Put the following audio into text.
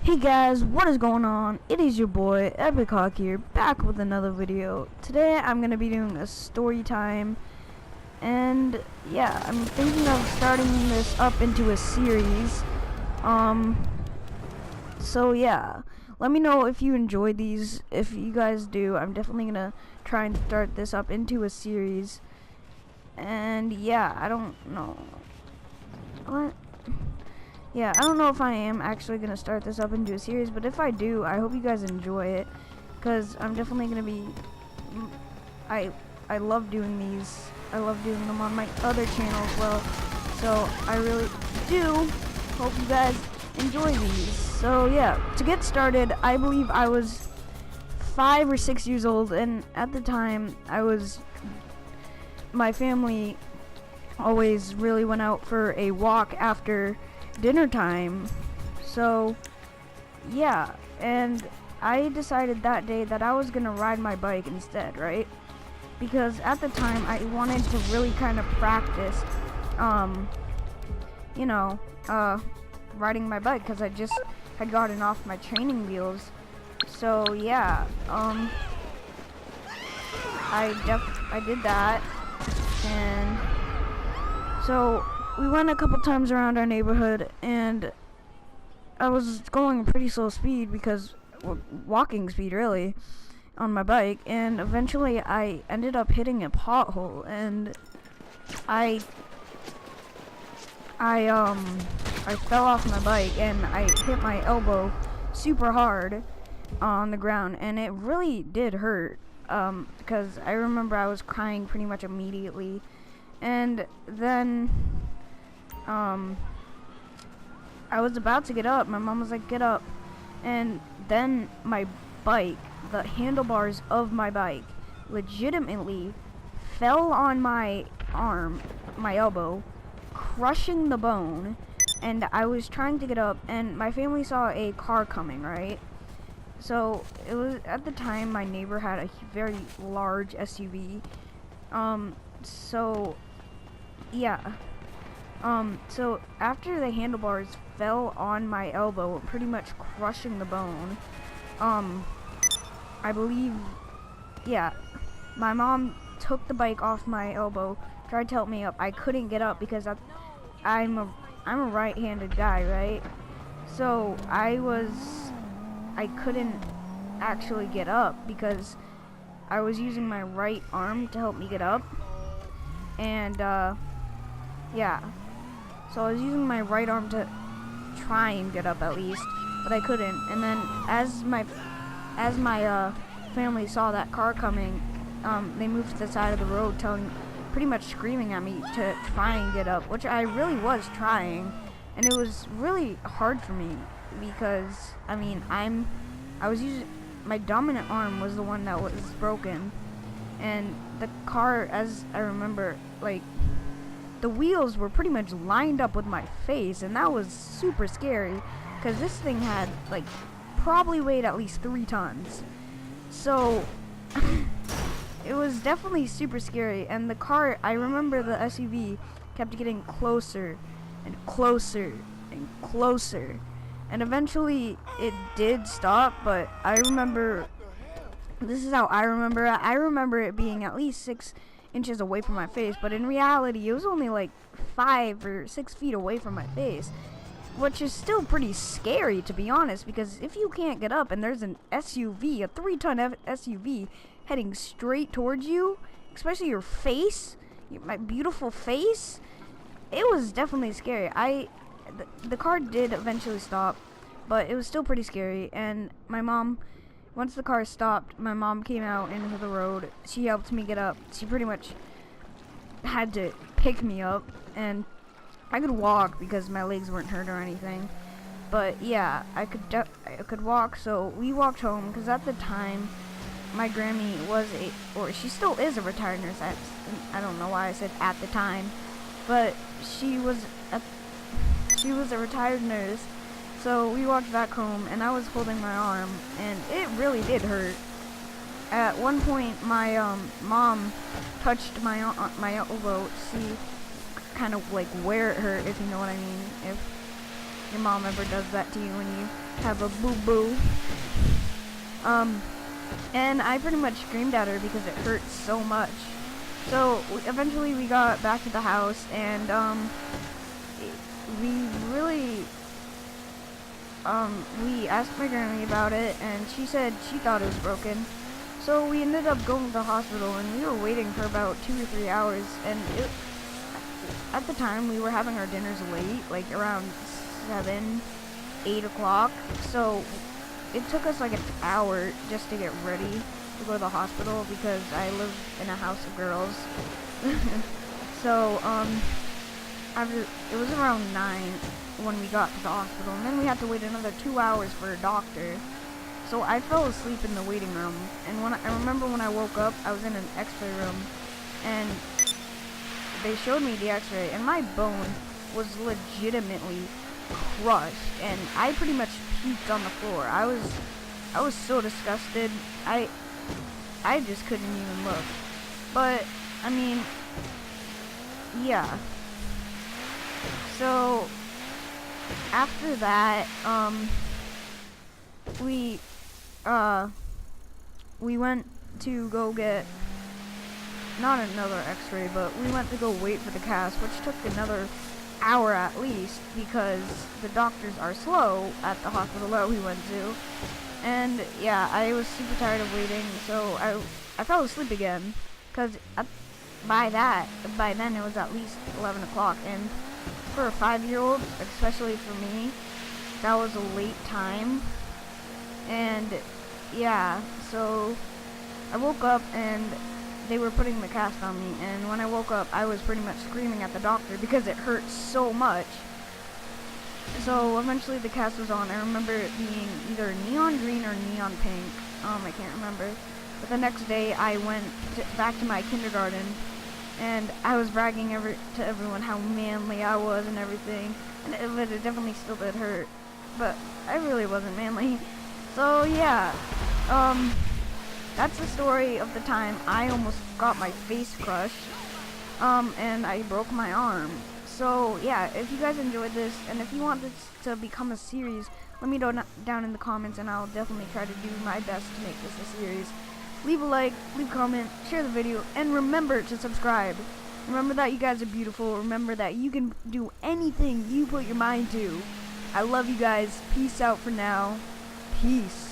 Hey guys, what is going on? It is your boy Epic Hawk here, back with another video. Today I'm gonna be doing a story time, and yeah, I'm thinking of starting this up into a series. So yeah, let me know if you enjoyed these. If you guys do, I'm definitely gonna try and start this up into a series. And yeah, I don't know what. Yeah, I don't know if I am actually going to start this up into a series, but if I do, I hope you guys enjoy it, because I'm definitely going to be, I love doing these. I love doing them on my other channel as well, so I really do hope you guys enjoy these. So yeah, to get started, I believe I was 5 or 6 years old, and at the time, my family always really went out for a walk after dinner time. So yeah, and I decided that day that I was gonna ride my bike instead, right? Because at the time I wanted to really kind of practice riding my bike, because I just had gotten off my training wheels. So yeah, I did that, and so we went a couple times around our neighborhood, and I was going pretty slow speed, because walking speed really, on my bike, and eventually I ended up hitting a pothole, and I fell off my bike, and I hit my elbow super hard on the ground, and it really did hurt, because I remember I was crying pretty much immediately. And then I was about to get up. My mom was like, "Get up." And then my bike, the handlebars of my bike, legitimately fell on my arm, my elbow, crushing the bone. And I was trying to get up, and my family saw a car coming, right? So it was, at the time, my neighbor had a very large SUV. So yeah. So after the handlebars fell on my elbow, pretty much crushing the bone, I believe, yeah, my mom took the bike off my elbow, tried to help me up. I couldn't get up because I'm a right-handed guy, right? So I couldn't actually get up because I was using my right arm to help me get up, and yeah, so I was using my right arm to try and get up at least, but I couldn't. And then as my family saw that car coming, they moved to the side of the road, pretty much screaming at me to try and get up, which I really was trying, and it was really hard for me because I was using my dominant arm was the one that was broken, and the car, as I remember, like, the wheels were pretty much lined up with my face, and that was super scary because this thing had, like, probably weighed at least 3 tons. So it was definitely super scary, and the car, I remember the SUV kept getting closer and closer and closer, and eventually it did stop. But I remember, this is how I remember it. I remember it being at least 6 inches away from my face, but in reality it was only like 5 or 6 feet away from my face, which is still pretty scary, to be honest, because if you can't get up and there's an SUV, a 3-ton SUV heading straight towards you, especially your face, my beautiful face, it was definitely scary. The car did eventually stop, but it was still pretty scary. And my mom, once the car stopped, my mom came out into the road. She helped me get up. She pretty much had to pick me up, and I could walk because my legs weren't hurt or anything. But yeah, I could walk. So we walked home, because at the time my Grammy she still is a retired nurse. I don't know why I said at the time, but she was a retired nurse. So we walked back home, and I was holding my arm, and it really did hurt. At one point, my mom touched my elbow to see kind of like where it hurt, if you know what I mean. your mom ever does that to you when you have a boo-boo. And I pretty much screamed at her because it hurt so much. So eventually we got back to the house, and we really we asked my granny about it, and she said she thought it was broken. So we ended up going to the hospital, and we were waiting for about 2 or 3 hours, and at the time we were having our dinners late, like around 7, 8 o'clock, so it took us like an hour just to get ready to go to the hospital because I live in a house of girls. So, it was around 9 when we got to the hospital, and then we had to wait another 2 hours for a doctor. So I fell asleep in the waiting room, and I remember when I woke up, I was in an x-ray room, and they showed me the x-ray, and my bone was legitimately crushed, and I pretty much puked on the floor. I was so disgusted. I just couldn't even look. But I mean, yeah. So after that, we went to go get not another x-ray, but we went to go wait for the cast, which took another hour at least because the doctors are slow at the hospital that we went to. And yeah, I was super tired of waiting, so I fell asleep again because by then it was at least 11 o'clock, and for a 5-year-old, especially for me, that was a late time. And yeah, so I woke up and they were putting the cast on me, and when I woke up I was pretty much screaming at the doctor because it hurt so much. So eventually the cast was on. I remember it being either neon green or neon pink. I can't remember. But the next day I went back to my kindergarten, and I was bragging to everyone how manly I was and everything, and it definitely still did hurt, but I really wasn't manly. So yeah, that's the story of the time I almost got my face crushed, and I broke my arm. So yeah, if you guys enjoyed this, and if you want this to become a series, let me know down in the comments, and I'll definitely try to do my best to make this a series. Leave a like, leave a comment, share the video, and remember to subscribe. Remember that you guys are beautiful. Remember that you can do anything you put your mind to. I love you guys. Peace out for now. Peace.